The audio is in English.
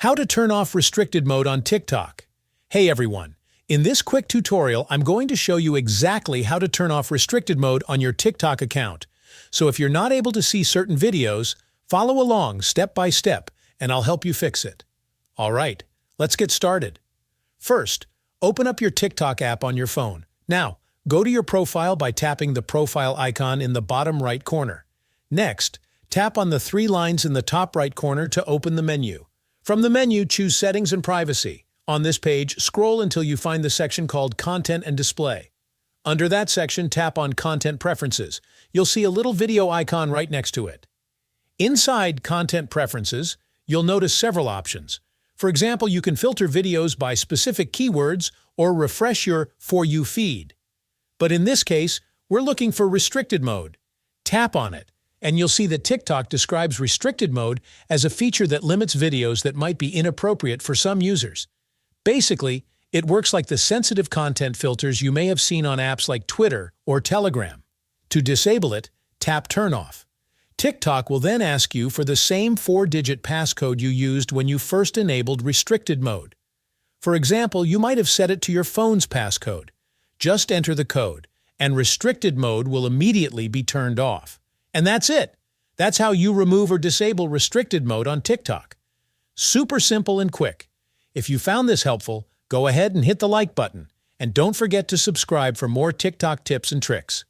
How to turn off restricted mode on TikTok. Hey everyone, in this quick tutorial I'm going to show you exactly how to turn off restricted mode on your TikTok account. So if you're not able to see certain videos, follow along step by step and I'll help you fix it. Alright, let's get started. First, open up your TikTok app on your phone. Now, go to your profile by tapping the profile icon in the bottom right corner. Next, tap on the three lines in the top right corner to open the menu. From the menu, choose Settings and Privacy. On this page, scroll until you find the section called Content and Display. Under that section, tap on Content Preferences. You'll see a little video icon right next to it. Inside Content Preferences, you'll notice several options. For example, you can filter videos by specific keywords or refresh your For You feed. But in this case, we're looking for restricted mode. Tap on it, and you'll see that TikTok describes restricted mode as a feature that limits videos that might be inappropriate for some users. Basically, it works like the sensitive content filters you may have seen on apps like Twitter or Telegram. To disable it, tap Turn Off. TikTok will then ask you for the same 4-digit passcode you used when you first enabled restricted mode. For example, you might have set it to your phone's passcode. Just enter the code, and restricted mode will immediately be turned off. And that's it. That's how you remove or disable restricted mode on TikTok. Super simple and quick. If you found this helpful, go ahead and hit the like button. And don't forget to subscribe for more TikTok tips and tricks.